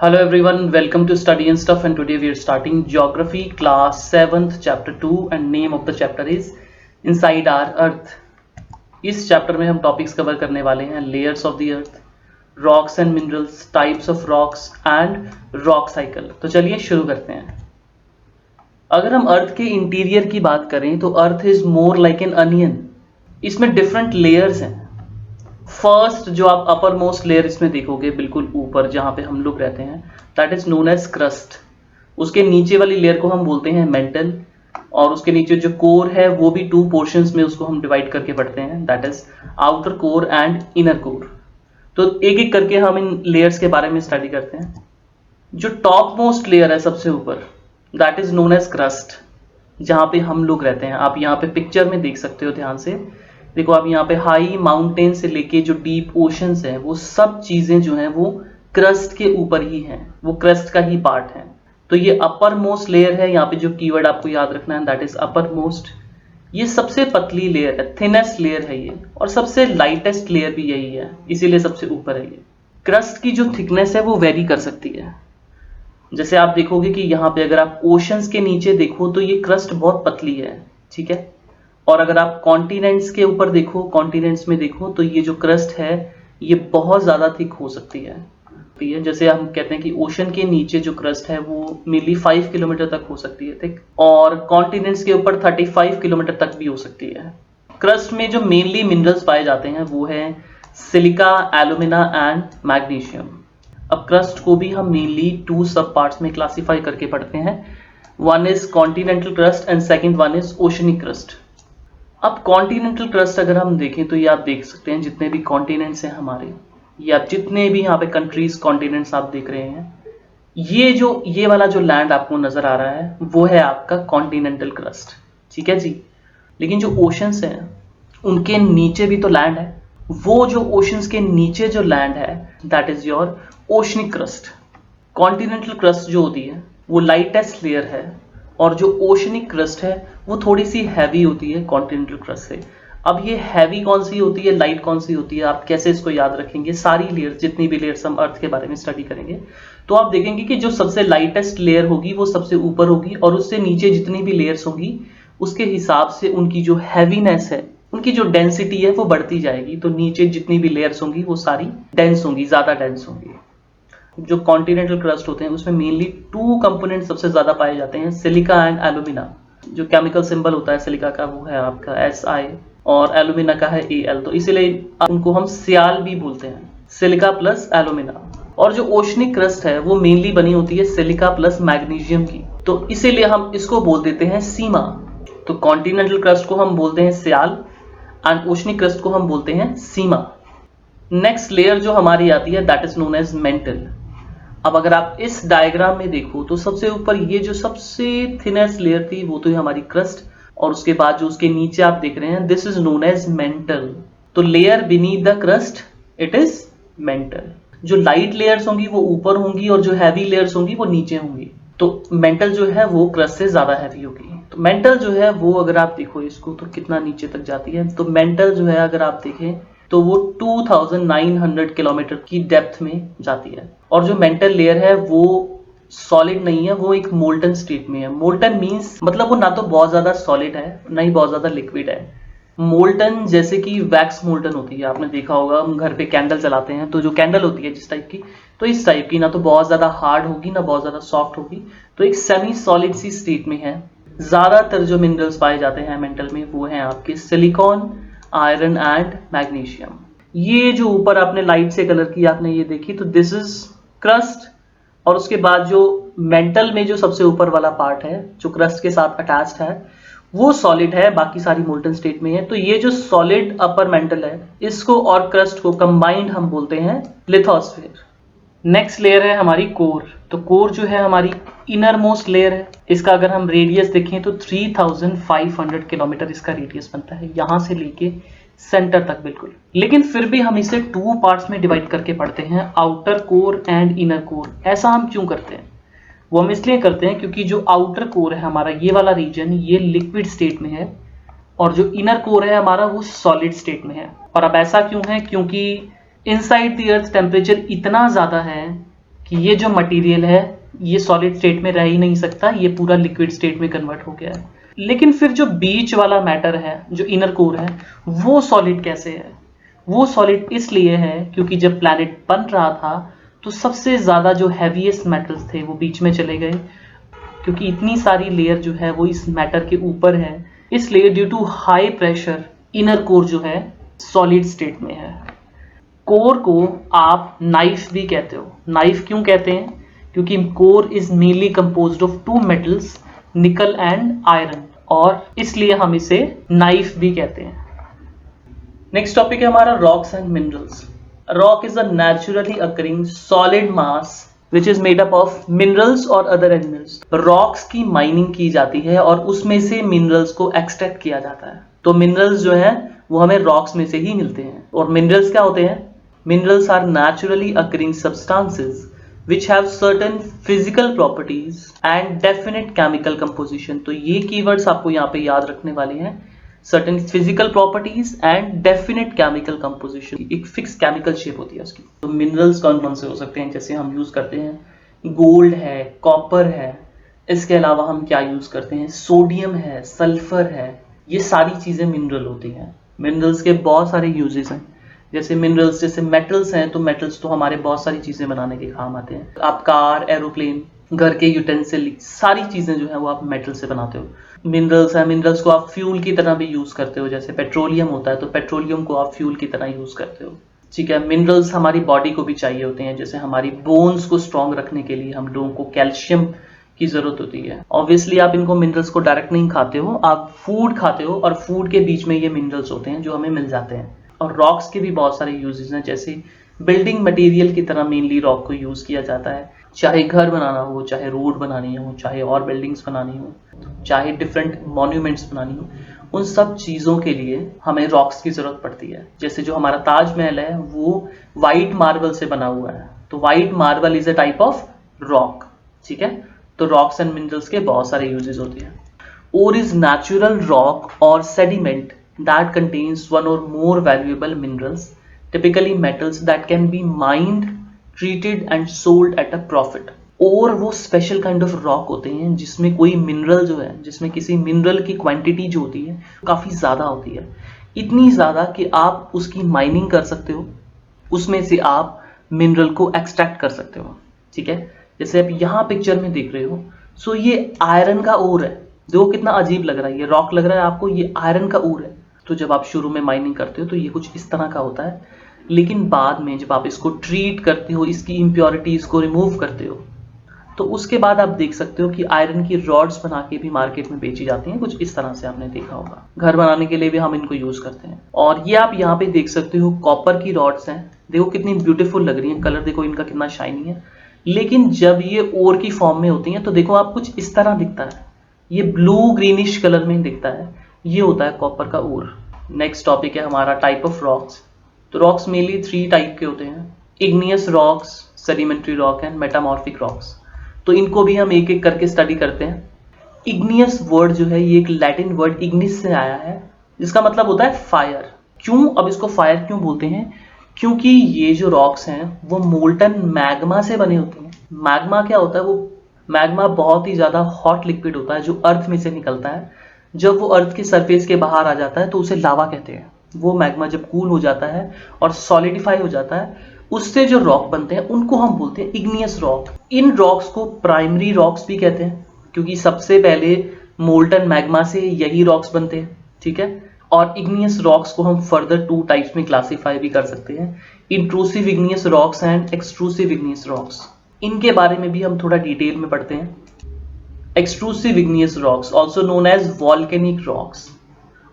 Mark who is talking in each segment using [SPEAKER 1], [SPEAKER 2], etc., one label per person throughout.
[SPEAKER 1] Hello everyone, welcome to Study and Stuff, and today we are starting Geography class 7th chapter 2 and name of the chapter is Inside Our Earth. इस chapter में हम topics cover करने वाले हैं layers of the earth, rocks and minerals, types of rocks and rock cycle. तो चलिए शुरू करते हैं। अगर हम अर्थ के इंटीरियर की बात करें तो earth is more like an onion. इसमें डिफरेंट लेयर्स हैं। फर्स्ट जो आप अपर मोस्ट लेयर इसमें देखोगे बिल्कुल ऊपर जहां पे हम लोग रहते हैं, that is known as crust. उसके नीचे वाली लेयर को हम बोलते हैं मेंटल, और उसके नीचे जो कोर है वो भी टू पोर्शंस में उसको हम डिवाइड करके पढ़ते हैं, that is outer core and inner core. तो एक एक करके हम इन लेयर्स के बारे में स्टडी करते हैं। जो टॉप मोस्ट लेयर है सबसे ऊपर, that is known as crust, जहां पे हम लोग रहते हैं। आप यहाँ पे पिक्चर में देख सकते हो, ध्यान से देखो। आप यहाँ पे हाई माउंटेन से लेके जो डीप ओशंस हैं, वो सब चीजें जो हैं वो क्रस्ट के ऊपर ही हैं, वो क्रस्ट का ही पार्ट है। तो ये अपर मोस्ट लेयर है। यहाँ पे जो कीवर्ड आपको याद रखना है, दैट इज अपर मोस्ट। ये सबसे पतली लेयर है, थिनेस्ट लेयर है ये, और सबसे लाइटेस्ट लेयर भी यही है, इसीलिए सबसे ऊपर है ये। क्रस्ट की जो थिकनेस है वो वेरी कर सकती है। जैसे आप देखोगे कि यहाँ पे अगर आप ओशंस के नीचे देखो तो ये क्रस्ट बहुत पतली है, ठीक है। और अगर आप कॉन्टिनेंट्स के ऊपर देखो, कॉन्टिनेंट्स में देखो, तो ये जो क्रस्ट है ये बहुत ज्यादा थिक हो सकती है। जैसे हम कहते हैं कि ओशन के नीचे जो क्रस्ट है वो मेनली 5 किलोमीटर तक हो सकती है थिक, और कॉन्टिनेंट्स के ऊपर 35 किलोमीटर तक भी हो सकती है। क्रस्ट में जो मेनली मिनरल्स पाए जाते हैं वो है सिलिका, एल्यूमिना एंड मैग्नीशियम। अब क्रस्ट को भी हम मेनली 2 सब पार्ट्स में क्लासिफाई करके पढ़ते हैं। One is continental crust and second one is oceanic crust. अब कॉन्टिनेंटल क्रस्ट अगर हम देखें तो ये आप देख सकते हैं जितने भी कॉन्टिनेंट्स हैं हमारे, या जितने भी यहाँ पे कंट्रीज कॉन्टिनेंट्स आप देख रहे हैं, ये वाला जो लैंड आपको नजर आ रहा है वो है आपका कॉन्टिनेंटल क्रस्ट, ठीक है जी। लेकिन जो ओशंस हैं उनके नीचे भी तो लैंड है। वो जो ओशंस के नीचे जो लैंड है, that is your oceanic crust. Continental crust जो होती है वो लाइटेस्ट लेयर है, और जो ओशनिक क्रस्ट है वो थोड़ी सी हैवी होती है कॉन्टिनेंटल क्रस्ट से। अब ये हैवी कौन सी होती है, लाइट कौन सी होती है, आप कैसे इसको याद रखेंगे? सारी लेयर्स, जितनी भी लेयर्स हम अर्थ के बारे में स्टडी करेंगे तो आप देखेंगे कि जो सबसे लाइटेस्ट लेयर होगी वो सबसे ऊपर होगी, और उससे नीचे जितनी भी लेयर्स होगी उसके हिसाब से उनकी जो हैवीनेस है, उनकी जो डेंसिटी है वो बढ़ती जाएगी। तो नीचे जितनी भी लेयर्स होंगी वो सारी डेंस होंगी, ज्यादा डेंस होंगी। जो कॉन्टिनेंटल क्रस्ट होते हैं उसमें मेनली 2 कंपोनेंट सबसे ज्यादा पाए जाते हैं, सिलिका एंड एल्यूमिना। जो केमिकल सिंबल होता है सिलिका का वो है आपका Si, और एल्यूमिना का है Al, तो इसीलिए उनको हम सियाल भी बोलते हैं, सिलिका प्लस एल्यूमिना। और जो ओशनिक क्रस्ट है वो मेनली बनी होती है सिलिका प्लस मैग्नीशियम की, तो इसीलिए हम इसको बोल देते हैं सीमा। तो कॉन्टिनेंटल क्रस्ट को हम बोलते हैं सियाल एंड ओशनिक क्रस्ट को हम बोलते हैं सीमा। नेक्स्ट लेयर जो हमारी आती है that is known as mantle. अब अगर आप इस डायग्राम में देखो तो सबसे ऊपर ये जो सबसे थिनेस्ट लेयर थी वो तो है हमारी क्रस्ट, और उसके बाद जो उसके नीचे आप देख रहे हैं this is known as mantle. तो layer beneath the crust it is mantle. जो लाइट लेयर्स होंगी वो ऊपर होंगी, और जो हैवी लेयर्स होंगी वो नीचे होंगी। तो मेंटल जो है वो क्रस्ट से ज्यादा हैवी होगी। तो मेंटल जो है वो अगर आप देखो इसको तो कितना नीचे तक जाती है, तो मेंटल जो है अगर आप देखें तो वो 2900 किलोमीटर की डेप्थ में जाती है। और जो मेंटल लेयर है वो सॉलिड नहीं है, वो एक मोल्टन स्टेट में है। मोल्टन मींस मतलब वो ना तो बहुत ज्यादा सॉलिड है ना ही बहुत ज्यादा लिक्विड है। मोल्टन जैसे कि वैक्स मोल्टन होती है, आपने देखा होगा हम घर पे कैंडल जलाते हैं तो जो कैंडल होती है जिस टाइप की, तो इस टाइप की, ना तो बहुत ज्यादा हार्ड होगी ना बहुत ज्यादा सॉफ्ट होगी, तो एक सेमी सॉलिड सी स्टेट में है। ज्यादातर जो मिनरल्स पाए जाते हैं मेंटल में वो है आपके सिलिकॉन, आयरन एंड मैग्नीशियम। ये जो ऊपर आपने लाइट से कलर की आपने ये देखी, तो दिस इज क्रस्ट। और उसके बाद जो मेंटल में जो सबसे ऊपर वाला पार्ट है जो क्रस्ट के साथ अटैच्ड है वो सॉलिड है, बाकी सारी मोल्टन स्टेट में है। तो ये जो सॉलिड अपर मेंटल है इसको और क्रस्ट को कंबाइंड हम बोलते हैं लिथोस्फीयर। नेक्स्ट लेयर है हमारी कोर। तो कोर जो है हमारी इनर मोस्ट लेयर है। इसका अगर हम रेडियस देखें तो 3500 किलोमीटर इसका रेडियस बनता है, यहां से लेके सेंटर तक बिल्कुल। लेकिन फिर भी हम इसे 2 पार्ट्स में डिवाइड करके पढ़ते हैं, outer core and inner core. ऐसा हम क्यों करते हैं? वो हम इसलिए करते हैं क्योंकि जो आउटर कोर है हमारा, ये वाला रीजन, ये लिक्विड स्टेट में है, और जो इनर कोर है हमारा वो सॉलिड स्टेट में है। और अब ऐसा क्यों है? क्योंकि इनसाइड द अर्थ टेम्परेचर इतना ज्यादा है कि ये जो मटेरियल है ये सॉलिड स्टेट में रह ही नहीं सकता, ये पूरा लिक्विड स्टेट में कन्वर्ट हो गया है। लेकिन फिर जो बीच वाला मैटर है, जो इनर कोर है, वो सॉलिड कैसे है? वो सॉलिड इसलिए है क्योंकि जब प्लैनेट बन रहा था तो सबसे ज्यादा जो हैवीएस्ट मेटल्स थे वो बीच में चले गए, क्योंकि इतनी सारी लेयर जो है वो इस मैटर के ऊपर है, इसलिए due to high pressure inner core जो है सॉलिड स्टेट में है। कोर को आप नाइफ भी कहते हो। नाइफ क्यों कहते हैं? क्योंकि core is mainly composed of two metals, nickel and iron, और इसलिए हम इसे नाइफ भी कहते हैं। नेक्स्ट टॉपिक है हमारा rocks and minerals. Rock is a naturally occurring solid mass which is made up of minerals और अदर एलिमेंट्स। रॉक्स की माइनिंग की जाती है और उसमें से मिनरल्स को एक्सट्रैक्ट किया जाता है। तो मिनरल्स जो है वो हमें रॉक्स में से ही मिलते हैं। और मिनरल्स क्या होते हैं? Minerals are naturally occurring substances which have certain physical properties and definite chemical composition। तो ये keywords आपको यहाँ पे याद रखने वाले हैं, certain physical properties and definite chemical composition। एक fixed chemical shape होती है उसकी। तो minerals कौन कौन से हो सकते हैं? जैसे हम यूज करते हैं गोल्ड है, कॉपर है, इसके अलावा हम क्या यूज करते हैं? सोडियम है, सल्फर है, ये सारी चीजें मिनरल होती हैं। मिनरल्स के बहुत सारे यूजेस हैं। जैसे मिनरल्स, जैसे मेटल्स हैं, तो मेटल्स तो हमारे बहुत सारी चीजें बनाने के काम आते हैं। आप कार, एरोप्लेन, घर के यूटेंसिल, सारी चीजें जो है वो आप मेटल से बनाते हो। मिनरल्स है, मिनरल्स को आप फ्यूल की तरह भी यूज करते हो। जैसे पेट्रोलियम होता है तो पेट्रोलियम को आप फ्यूल की तरह यूज करते हो। ठीक है, मिनरल्स हमारी बॉडी को भी चाहिए होते हैं। जैसे हमारी बोन्स को स्ट्रॉन्ग रखने के लिए हम लोगों को कैल्शियम की जरूरत होती है। ऑब्वियसली आप इनको मिनरल्स को डायरेक्ट नहीं खाते हो, आप फूड खाते हो और फूड के बीच में ये मिनरल्स होते हैं जो हमें मिल जाते हैं। और रॉक्स के भी बहुत सारे यूजेस हैं। जैसे बिल्डिंग मटेरियल की तरह मेनली रॉक को यूज किया जाता है। चाहे घर बनाना हो, चाहे रोड बनानी हो, चाहे और बिल्डिंग्स बनानी हो, चाहे डिफरेंट मॉन्यूमेंट्स बनानी हो, उन सब चीजों के लिए हमें रॉक्स की जरूरत पड़ती है। जैसे जो हमारा ताजमहल है वो व्हाइट मार्बल से बना हुआ है, तो white marble is a type of rock. ठीक है, तो रॉक्स एंड मिनरल्स के बहुत सारे यूजेस होते हैं। ओर इज नेचुरल रॉक और sediment that contains one or more valuable minerals, typically metals that can be mined, treated and sold at a profit। और वो स्पेशल काइंड ऑफ रॉक होते हैं जिसमें कोई मिनरल जो है, जिसमें किसी मिनरल की क्वांटिटी जो होती है काफी ज्यादा होती है, इतनी ज्यादा कि आप उसकी माइनिंग कर सकते हो, उसमें से आप मिनरल को एक्सट्रैक्ट कर सकते हो। ठीक है, जैसे आप यहाँ पिक्चर में देख रहे हो, सो ये आयरन का ओर है। देखो कितना अजीब लग रहा है, ये रॉक लग रहा है आपको, ये आयरन का ओर है। तो जब आप शुरू में माइनिंग करते हो तो ये कुछ इस तरह का होता है, लेकिन बाद में जब आप इसको ट्रीट करते हो, इसकी इम्प्योरिटीज को रिमूव करते हो, तो उसके बाद आप देख सकते हो कि आयरन की रॉड्स बना के भी मार्केट में बेची जाती हैं। कुछ इस तरह से आपने देखा होगा। घर बनाने के लिए भी हम इनको यूज करते हैं। और ये आप यहाँ पे देख सकते हो कॉपर की रॉड्स हैं। देखो कितनी ब्यूटीफुल लग रही है, कलर देखो इनका कितना शाइनी है। लेकिन जब ये ओर की फॉर्म में होती हैं तो देखो आप कुछ इस तरह दिखता है, ये ब्लू ग्रीनिश कलर में दिखता है, ये होता है कॉपर का ओर। नेक्स्ट टॉपिक है हमारा टाइप ऑफ रॉक्स। तो रॉक्स मेनली 3 टाइप के होते हैं, igneous rocks, sedimentary rock and metamorphic rocks. तो इनको भी हम एक एक करके स्टडी करते हैं। इग्नियस वर्ड जो है ये एक लैटिन वर्ड इग्निस से आया है, जिसका मतलब होता है फायर। क्यों, अब इसको फायर क्यों बोलते हैं? क्योंकि ये जो रॉक्स हैं वो मोल्टन मैग्मा से बने होते हैं। मैग्मा क्या होता है? वो मैग्मा बहुत ही ज्यादा हॉट लिक्विड होता है जो अर्थ में से निकलता है। जब वो अर्थ के सरफेस के बाहर आ जाता है तो उसे लावा कहते हैं। वो मैग्मा जब कूल हो जाता है और सॉलिडिफाई हो जाता है, उससे जो रॉक बनते हैं उनको हम बोलते हैं इग्नियस रॉक। इन रॉक्स को प्राइमरी रॉक्स भी कहते हैं क्योंकि सबसे पहले मोल्टन मैग्मा से यही रॉक्स बनते हैं। ठीक है, और इग्नियस रॉक्स को हम फर्दर 2 टाइप्स में क्लासिफाई भी कर सकते हैं, intrusive igneous rocks and extrusive igneous rocks. इनके बारे में भी हम थोड़ा डिटेल में पढ़ते हैं। Extrusive igneous rocks, also known as volcanic rocks,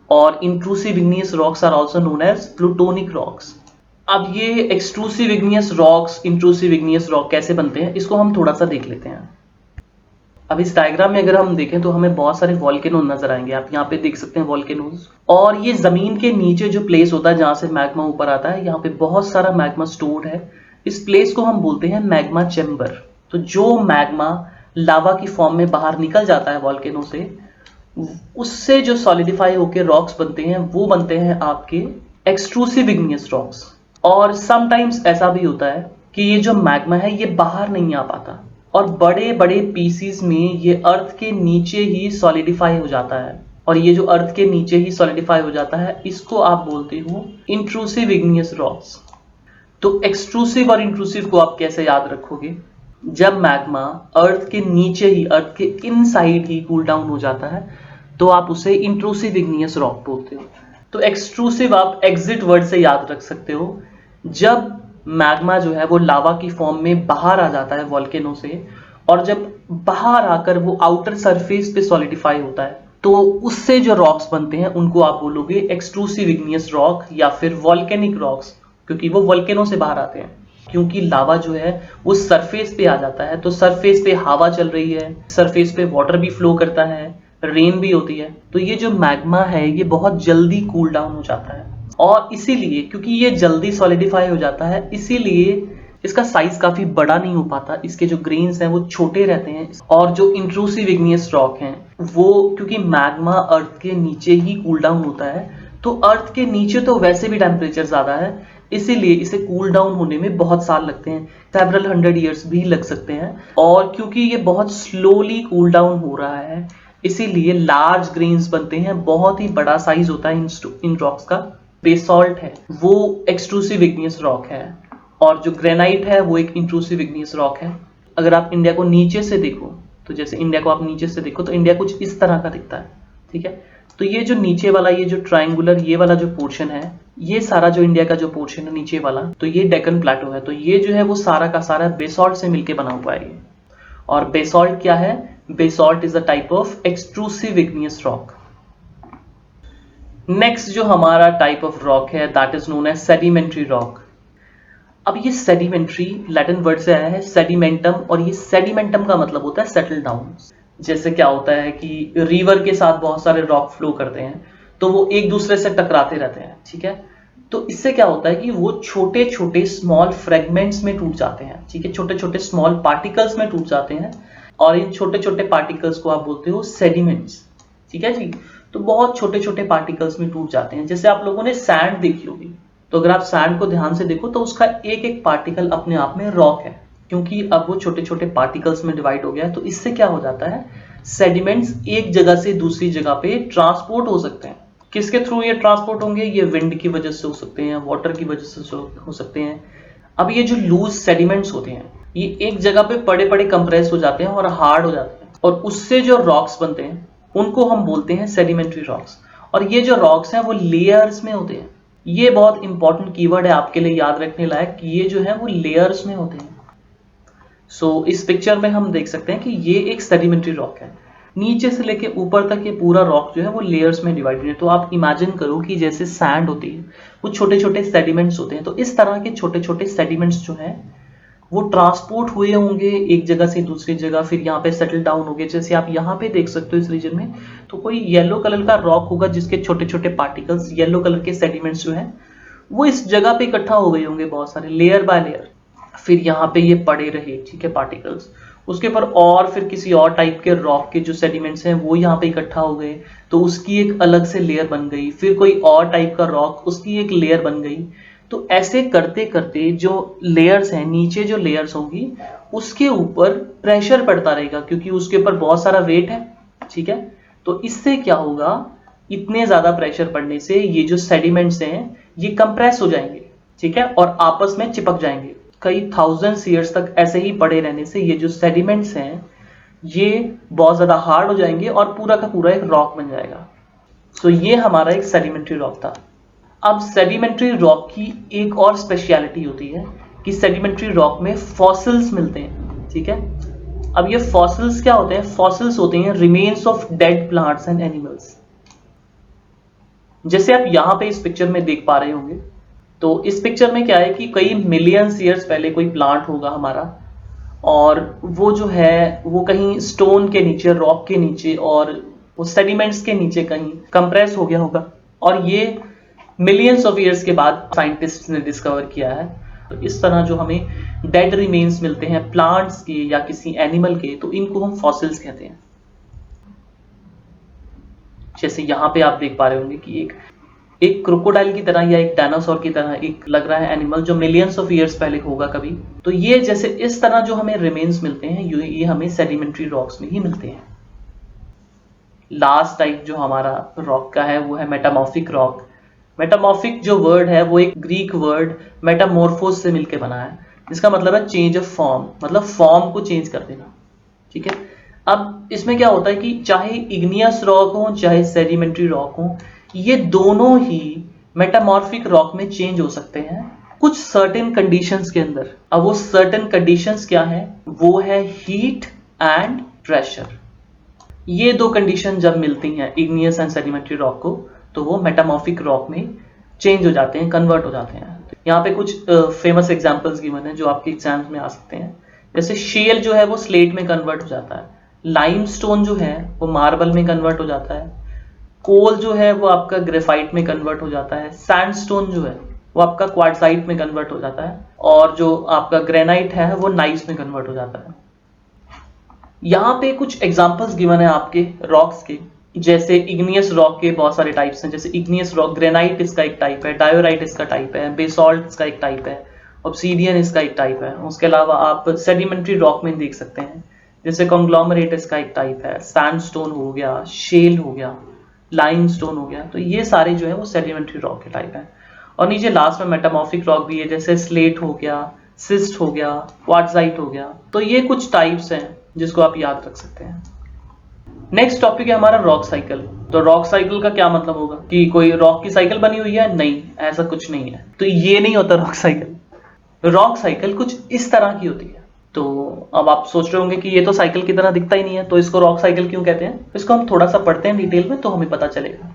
[SPEAKER 1] और intrusive igneous rocks are also known as plutonic rocks। अब ये extrusive igneous rocks, intrusive igneous rock कैसे बनते हैं, इसको हम थोड़ा सा देख लेते हैं। अब इस डायग्राम में अगर हम देखें तो हमें बहुत सारे वॉल्केनो नजर आएंगे। आप यहाँ पे देख सकते हैं वॉल्केनोज, और ये जमीन के नीचे जो प्लेस होता है जहां से मैग्मा ऊपर आता है, यहाँ पे बहुत सारा मैग्मा स्टोर्ड है। इस प्लेस को हम बोलते हैं मैग्मा चेम्बर। तो जो मैग्मा लावा की फॉर्म में बाहर निकल जाता है वॉल्केनो से, उससे जो सॉलिडिफाई होकर रॉक्स बनते हैं वो बनते हैं आपके एक्सट्रूसिव इग्नियस रॉक्स। और समटाइम्स ऐसा भी होता है कि ये जो मैग्मा है ये बाहर नहीं आ पाता और बड़े बड़े पीसीज में ये अर्थ के नीचे ही सॉलिडिफाई हो जाता है। और ये जो अर्थ के नीचे ही सॉलिडिफाई हो जाता है इसको आप बोलते हो इंट्रूसिव इग्नियस रॉक्स। तो एक्सट्रूसिव और इंट्रूसिव को आप कैसे याद रखोगे? जब मैग्मा अर्थ के नीचे ही, अर्थ के इनसाइड ही कूल डाउन हो जाता है तो आप उसे इंट्रूसिव इग्नियस रॉक बोलते हो। तो एक्सट्रूसिव आप एग्जिट वर्ड से याद रख सकते हो। जब मैग्मा जो है वो लावा की फॉर्म में बाहर आ जाता है वॉल्केनो से, और जब बाहर आकर वो आउटर सरफेस पे सॉलिडिफाई होता है तो उससे जो रॉक्स बनते हैं उनको आप बोलोगे एक्सट्रूसिव इग्नियस रॉक या फिर वॉल्केनिक रॉक्स, क्योंकि वो वॉल्केनो से बाहर आते हैं। क्योंकि लावा जो है वो सरफेस पे आ जाता है तो सरफेस पे हवा चल रही है, सरफेस पे वाटर भी फ्लो करता है, रेन भी होती है, तो ये जो मैग्मा है ये बहुत जल्दी कूल डाउन हो जाता है। और इसीलिए क्योंकि ये जल्दी सॉलिडिफाई हो जाता है इसीलिए इसका साइज काफी बड़ा नहीं हो पाता, इसके जो ग्रेन्स हैं वो छोटे रहते हैं। और जो इंट्रूसिव इग्नियस रॉक हैं वो क्योंकि मैग्मा अर्थ के नीचे ही कूल डाउन होता है तो अर्थ के नीचे तो वैसे भी टेम्परेचर ज्यादा है, इसीलिए इसे कूल डाउन होने में बहुत साल लगते हैं, सेवरल 100 years भी लग सकते हैं। और क्योंकि ये बहुत स्लोली कूल डाउन हो रहा है इसीलिए लार्ज ग्रेन्स बनते हैं, बहुत ही बड़ा साइज होता है इन रॉक्स का। बेसॉल्ट है वो एक्सट्रूसिव इग्नियस रॉक है और जो ग्रेनाइट है वो एक इंट्रूसिव इग्नियस रॉक है। अगर आप इंडिया को नीचे से देखो, तो जैसे इंडिया को आप नीचे से देखो तो इंडिया कुछ इस तरह का दिखता है, ठीक है। तो ये जो नीचे वाला, ये जो ट्रायंगुलर ये वाला जो पोर्शन है, ये सारा जो इंडिया का जो पोर्शन है नीचे वाला, तो ये डेक्कन प्लेटो है। तो ये जो है वो सारा का सारा बेसॉल्ट से मिलके बना हुआ है। और बेसॉल्ट क्या है? Basalt is a type of extrusive igneous rock. Next जो हमारा टाइप ऑफ रॉक है that is known as sedimentary rock. अब ये सेडिमेंट्री लैटिन वर्ड से आया है सेडिमेंटम, और ये सेडिमेंटम का मतलब होता है सेटल डाउन। जैसे क्या होता है कि रिवर के साथ बहुत सारे रॉक फ्लो करते हैं तो वो एक दूसरे से टकराते रहते हैं, ठीक है। तो इससे क्या होता है कि वो छोटे छोटे स्मॉल फ्रेगमेंट्स में टूट जाते हैं, ठीक है, छोटे छोटे स्मॉल पार्टिकल्स में टूट जाते हैं और इन छोटे छोटे पार्टिकल्स को आप बोलते हो सेडिमेंट्स, ठीक है जी। तो बहुत छोटे छोटे पार्टिकल्स में टूट जाते हैं। जैसे आप लोगों ने सैंड देखी होगी, तो अगर आप सैंड को ध्यान से देखो तो उसका एक एक पार्टिकल अपने आप में रॉक है, क्योंकि अब वो छोटे छोटे पार्टिकल्स में डिवाइड हो गया है। तो इससे क्या हो जाता है, सेडिमेंट्स एक जगह से दूसरी जगह पे ट्रांसपोर्ट हो सकते हैं। किसके थ्रू ये ट्रांसपोर्ट होंगे? ये विंड की वजह से हो सकते हैं, वाटर की वजह से हो सकते हैं। अब ये जो लूज सेडिमेंट्स होते हैं ये एक जगह पे पड़े पड़े कंप्रेस हो जाते हैं और हार्ड हो जाते हैं, और उससे जो रॉक्स बनते हैं उनको हम बोलते हैं सेडिमेंट्री रॉक्स। और ये जो रॉक्स हैं वो लेयर्स में होते हैं। ये बहुत इंपॉर्टेंट कीवर्ड है आपके लिए याद रखने लायक कि ये जो है वो लेयर्स में होते हैं। सो इस पिक्चर में हम देख सकते हैं कि ये एक सेडिमेंट्री रॉक है, नीचे से लेके ऊपर तक ये पूरा रॉक जो है वो लेयर्स में डिवाइडेड है। तो आप इमेजिन करो कि जैसे सैंड होती है वो छोटे छोटे सेडिमेंट्स होते हैं, तो इस तरह के छोटे छोटे सेडिमेंट्स जो हैं वो ट्रांसपोर्ट हुए होंगे एक जगह से दूसरी जगह, फिर यहाँ पे सेटल डाउन हो गए। जैसे आप यहाँ पे देख सकते हो इस रीजन में, तो कोई येलो कलर का रॉक होगा जिसके छोटे छोटे पार्टिकल्स, येलो कलर के सेडिमेंट्स जो हैं वो इस जगह पे इकट्ठा हो गए होंगे बहुत सारे, लेयर बाय लेयर। फिर यहाँ पे ये पड़े रहे, ठीक है, पार्टिकल्स। उसके ऊपर और फिर किसी और टाइप के रॉक के जो सेडिमेंट्स हैं वो यहाँ पे इकट्ठा हो गए, तो उसकी एक अलग से लेयर बन गई। फिर कोई और टाइप का रॉक, उसकी एक लेयर बन गई। तो ऐसे करते करते जो लेयर्स हैं, नीचे जो लेयर्स होंगी उसके ऊपर प्रेशर पड़ता रहेगा, क्योंकि उसके ऊपर बहुत सारा वेट है, ठीक है। तो इससे क्या होगा, इतने ज्यादा प्रेशर पड़ने से ये जो सेडिमेंट्स हैं ये कंप्रेस हो जाएंगे, ठीक है, और आपस में चिपक जाएंगे। कई थाउजेंड्स ईयर्स तक ऐसे ही पड़े रहने से ये जो सेडिमेंट्स हैं ये बहुत ज्यादा हार्ड हो जाएंगे और पूरा का पूरा एक रॉक बन जाएगा। तो ये हमारा एक सेडिमेंट्री रॉक था। अब सेडिमेंट्री रॉक की एक और स्पेशलिटी होती है कि सेडिमेंट्री रॉक में फॉसिल्स मिलते हैं, ठीक है। अब ये फॉसिल्स क्या होते हैं? फॉसिल्स होते हैं remains of dead plants and animals. जैसे आप यहाँ पे इस पिक्चर में देख पा रहे होंगे, तो इस पिक्चर में क्या है कि कई मिलियंस ईयर्स पहले कोई प्लांट होगा हमारा, और वो जो है वो कहीं स्टोन के नीचे, रॉक के नीचे और वो सेडिमेंट्स के नीचे कहीं कंप्रेस हो गया होगा, और ये मिलियंस ऑफ ईयर्स के बाद साइंटिस्ट ने डिस्कवर किया है। तो इस तरह जो हमें डेड रिमेन्स मिलते हैं प्लांट्स के या किसी एनिमल के, तो इनको हम फॉसिल्स कहते हैं। जैसे यहाँ पे आप देख पा रहे होंगे कि एक एक क्रोकोडाइल की तरह या एक डायनासोर की तरह एक लग रहा है एनिमल जो मिलियंस ऑफ ईयर्स पहले होगा कभी। तो ये जैसे इस तरह जो हमें रिमेन्स मिलते हैं ये हमें सेडिमेंट्री रॉक्स में ही मिलते हैं। लास्ट टाइप जो हमारा रॉक का है वो है मेटामॉर्फिक रॉक। मेटामॉर्फिक जो वर्ड है वो एक ग्रीक वर्ड मेटामॉर्फोस से मिलकर बना है, जिसका मतलब है चेंज ऑफ फॉर्म, मतलब फॉर्म को चेंज कर देना। ठीक है, अब इसमें क्या होता है कि चाहे इग्नियस रॉक हो चाहे सेडिमेंट्री रॉक हो, ये दोनों ही मेटामॉर्फिक रॉक में चेंज हो सकते हैं कुछ सर्टेन कंडीशंस के अंदर। अब वो सर्टेन कंडीशंस क्या है, वो है हीट एंड प्रेशर। ये दो कंडीशन जब मिलती हैं इग्नियस एंड सेडिमेंट्री रॉक को, तो वो मेटामॉर्फिक रॉक में चेंज हो जाते हैं, कन्वर्ट हो जाते हैं। यहाँ पे कुछ फेमस एग्जांपल्स गिवन है जो आपके एग्जाम्स में आ सकते हैं। जैसे शेल जो है वो स्लेट में कन्वर्ट हो जाता है, लाइमस्टोन जो है वो मार्बल में कन्वर्ट हो जाता है, कोल जो है वो आपका ग्रेफाइट में कन्वर्ट हो जाता है, सैंडस्टोन जो है वो आपका क्वार्टजाइट में कन्वर्ट हो जाता है, और जो आपका ग्रेनाइट है वो नाइस में कन्वर्ट हो जाता है। यहाँ पे कुछ एग्जांपल्स गिवन है आपके रॉक्स के। जैसे इग्नियस रॉक के बहुत सारे टाइप्स हैं, जैसे इग्नियस रॉक, ग्रेनाइट इसका एक टाइप है, डायोराइट इसका टाइप है, बेसॉल्ट इसका एक टाइप है, ऑब्सीडियन इसका एक टाइप है। उसके अलावा आप सेडिमेंट्री रॉक में देख सकते हैं, जैसे कॉन्ग्लोमरेट इसका एक टाइप है, सैंडस्टोन हो गया, शेल हो गया, लाइमस्टोन हो गया। तो ये सारे जो है वो सेडिमेंट्री रॉक के टाइप है। और नीचे लास्ट में मेटामॉर्फिक रॉक भी है, जैसे स्लेट हो गया, सिस्ट हो गया, क्वार्टजाइट हो गया। तो ये कुछ टाइप्स हैं जिसको आप याद रख सकते हैं। नेक्स्ट टॉपिक है हमारा रॉक साइकिल। तो रॉक साइकिल का क्या मतलब होगा कि कोई रॉक की साइकिल बनी हुई है? नहीं, ऐसा कुछ नहीं है। तो ये नहीं होता रॉक साइकिल। रॉक साइकिल कुछ इस तरह की होती है। तो अब आप सोच रहे होंगे कि ये तो साइकिल की तरह दिखता ही नहीं है, तो इसको रॉक साइकिल क्यों कहते हैं? इसको हम थोड़ा सा पढ़ते हैं डिटेल में तो हमें पता चलेगा।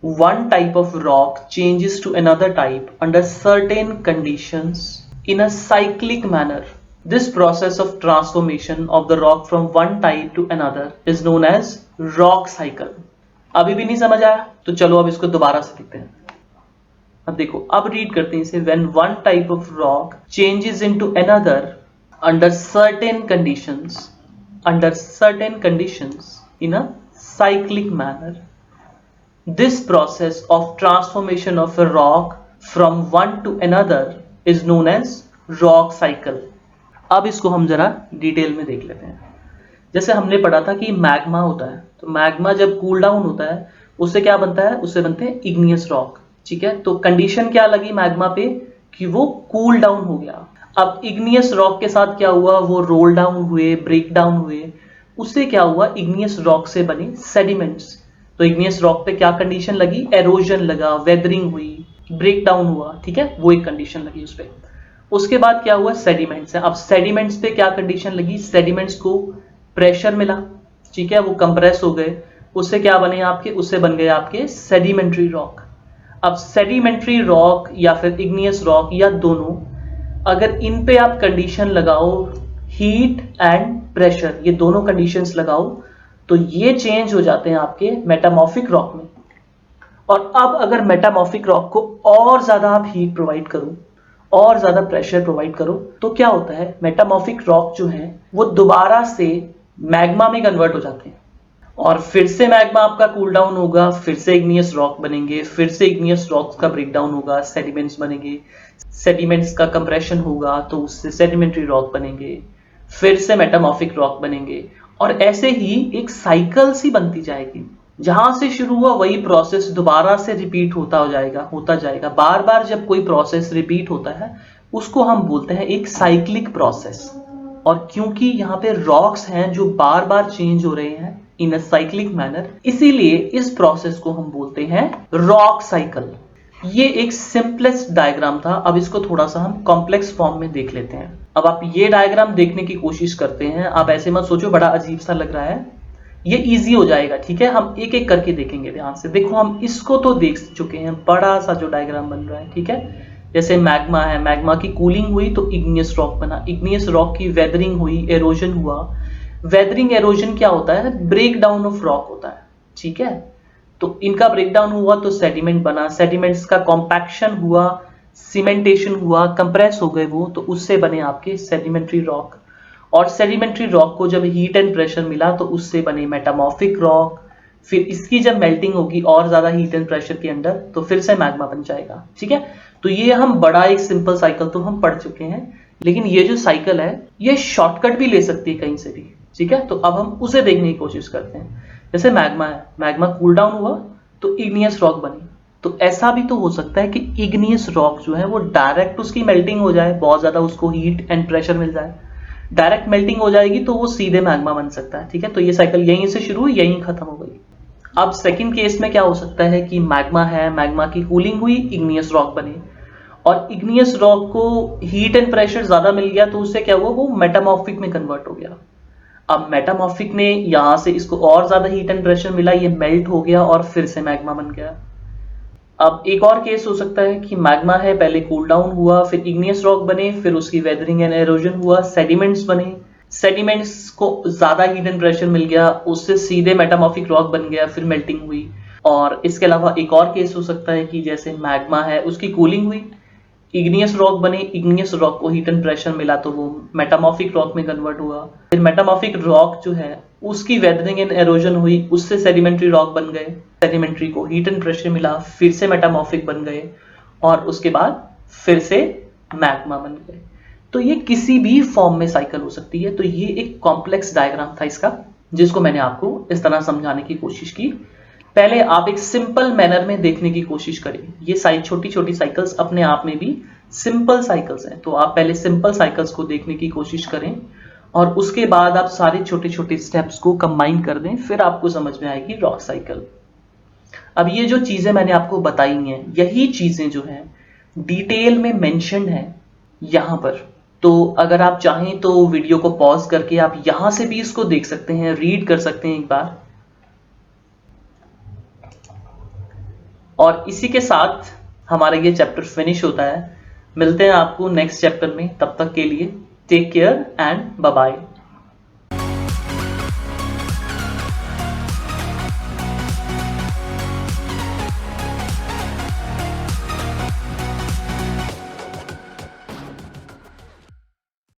[SPEAKER 1] One type of rock changes to another type under certain conditions in a cyclic manner. This process of transformation of the rock from one type to another is known as rock cycle. अभी भी नहीं समझ आया? तो चलो अब इसको दोबारा से देखते हैं। अब देखो, अब रीड करते हैं इसे। When one type of rock changes into another under certain conditions in a cyclic manner. This process of transformation of a rock from one to another is known as rock cycle. अब इसको हम जरा detail में देख लेते हैं। जैसे हमने पढ़ा था कि मैग्मा होता है, तो मैग्मा जब कूल डाउन होता है उससे क्या बनता है? उससे बनते हैं इग्नियस रॉक। ठीक है, तो कंडीशन क्या लगी मैग्मा पे कि वो कूल डाउन हो गया। अब इग्नियस रॉक के साथ क्या हुआ? वो रोल डाउन हुए, ब्रेक डाउन हुए। उससे क्या हुआ? इग्नियस रॉक से बने सेडिमेंट्स। तो इग्नियस रॉक पे क्या कंडीशन लगी? एरोजन लगा, वेदरिंग हुई, ब्रेक डाउन हुआ। ठीक है, वो एक कंडीशन लगी उस पे। उसके बाद क्या हुआ? सेडिमेंट्स है। अब सेडिमेंट्स पे क्या कंडीशन लगी? सेडिमेंट्स को प्रेशर मिला। ठीक है, वो कंप्रेस हो गए। उससे क्या बने आपके? उससे बन गए आपके सेडिमेंट्री रॉक। अब सेडिमेंट्री रॉक या फिर इग्नियस रॉक या दोनों, अगर इन पे आप कंडीशन लगाओ हीट एंड प्रेशर, ये दोनों कंडीशंस लगाओ, तो ये चेंज हो जाते हैं आपके मेटामॉर्फिक रॉक में। और अब अगर मेटामॉर्फिक रॉक को और ज्यादा आप हीट प्रोवाइड करो और ज्यादा प्रेशर प्रोवाइड करो, तो क्या होता है? मेटामॉर्फिक रॉक जो है वो दोबारा से मैग्मा में कन्वर्ट हो जाते हैं, और फिर से मैग्मा आपका कूल डाउन होगा, फिर से इग्नियस रॉक बनेंगे, फिर से इग्नियस रॉक्स का ब्रेक डाउन होगा, सेडिमेंट्स बनेंगे, सेडिमेंट्स का कंप्रेशन होगा तो उससे सेडिमेंट्री रॉक बनेंगे, फिर से मेटामॉर्फिक रॉक बनेंगे, और ऐसे ही एक साइकिल सी बनती जाएगी। जहां से शुरू हुआ वही प्रोसेस दोबारा से रिपीट होता जाएगा। बार बार जब कोई प्रोसेस रिपीट होता है उसको हम बोलते हैं एक साइक्लिक प्रोसेस। और क्योंकि यहाँ पे रॉक्स हैं जो बार बार चेंज हो रहे हैं इन अ साइक्लिक मैनर, इसीलिए इस प्रोसेस को हम बोलते हैं रॉक साइकिल। ये एक सिंपलेस्ट डायग्राम था। अब इसको थोड़ा सा हम कॉम्प्लेक्स फॉर्म में देख लेते हैं। अब आप ये डायग्राम देखने की कोशिश करते हैं। आप ऐसे मत सोचो बड़ा अजीब सा लग रहा है, ये इजी हो जाएगा। ठीक है, हम एक एक करके देखेंगे ध्यान से। देखो, हम इसको तो देख चुके हैं, बड़ा सा जो डायग्राम बन रहा है। ठीक है, जैसे मैग्मा है, मैग्मा की कूलिंग हुई तो इग्नियस रॉक बना, इग्नियस रॉक की वेदरिंग हुई, एरोजन हुआ। वेदरिंग एरोजन क्या होता है? ब्रेक डाउन ऑफ रॉक होता है। ठीक है, तो इनका ब्रेकडाउन हुआ तो सेडिमेंट बना, सेडिमेंट्स का कॉम्पैक्शन हुआ, सीमेंटेशन हुआ, कंप्रेस हो गए वो, तो उससे बने आपके सेडिमेंट्री रॉक। और सेडिमेंट्री रॉक को जब हीट एंड प्रेशर मिला तो उससे बने मेटामॉर्फिक रॉक, फिर इसकी जब मेल्टिंग होगी और ज्यादा हीट एंड प्रेशर के अंदर तो फिर से मैग्मा बन जाएगा। ठीक है, तो ये हम बड़ा एक सिंपल साइकिल तो हम पढ़ चुके हैं, लेकिन ये जो साइकिल है ये शॉर्टकट भी ले सकती है कहीं से भी। ठीक है, तो अब हम उसे देखने की कोशिश करते हैं। जैसे मैग्मा है, मैग्मा कूल डाउन हुआ तो इग्नियस रॉक बनी, तो ऐसा भी तो हो सकता है कि इग्नियस रॉक जो है वो डायरेक्ट उसकी मेल्टिंग हो जाए, बहुत ज्यादा उसको हीट एंड प्रेशर मिल जाए, डायरेक्ट मेल्टिंग हो जाएगी तो वो सीधे मैग्मा बन सकता है। ठीक है, तो ये साइकिल यहीं से शुरू हुई, यहीं खत्म हो गई। अब सेकंड केस में क्या हो सकता है कि मैग्मा है, मैग्मा की कूलिंग हुई, इग्नियस रॉक बने, और इग्नियस रॉक को हीट एंड प्रेशर ज्यादा मिल गया तो उससे क्या हुआ, वो मेटामॉर्फिक में कन्वर्ट हो गया। अब मेटामॉर्फिक ने यहां से इसको और ज्यादा हीट एंड प्रेशर मिला, ये मेल्ट हो गया और फिर से मैग्मा बन गया। अब एक और केस हो सकता है कि मैग्मा है, पहले कूल डाउन हुआ, फिर इग्नियस रॉक बने, फिर उसकी वेदरिंग एंड एरोजन हुआ, सेडिमेंट्स बने, सेडिमेंट्स को ज्यादा हीट एंड प्रेशर मिल गया, उससे सीधे मेटामॉर्फिक रॉक बन गया, फिर मेल्टिंग हुई। और इसके अलावा एक और केस हो सकता है कि जैसे मैग्मा है, उसकी कूलिंग हुई, इग्नियस रॉक बने, इग्नियस रॉक को हीट एंड प्रेशर मिला तो वो मेटामॉर्फिक रॉक में कन्वर्ट हुआ, फिर मेटामॉर्फिक रॉक जो है उसकी वेदरिंग एंड एरोजन हुई, उससे सेडिमेंट्री रॉक बन गए, सेडिमेंट्री को हीट एंड प्रेशर मिला, फिर से मेटामॉर्फिक बन गए, और उसके बाद फिर से मैग्मा बन गए। तो ये किसी भी फॉर्म में साइकिल हो सकती है। तो ये एक कॉम्प्लेक्स डायग्राम था इसका, जिसको मैंने आपको इस तरह समझाने की कोशिश की। पहले आप एक सिंपल मैनर में देखने की कोशिश करें। ये छोटी छोटी साइकिल्स अपने आप में भी सिंपल साइकिल्स हैं, तो आप पहले सिंपल साइकिल्स को देखने की कोशिश करें और उसके बाद आप सारे छोटे छोटे स्टेप्स को कंबाइन कर दें, फिर आपको समझ में आएगी रॉक साइकिल। अब ये जो चीजें मैंने आपको बताई हैं, यही चीजें जो हैं डिटेल में मेंशन्ड हैं यहां पर। तो अगर आप चाहें तो वीडियो को पॉज करके आप यहां से भी इसको देख सकते हैं, रीड कर सकते हैं एक बार। और इसी के साथ हमारा ये चैप्टर फिनिश होता है। मिलते हैं आपको नेक्स्ट चैप्टर में, तब तक के लिए take care and bye bye.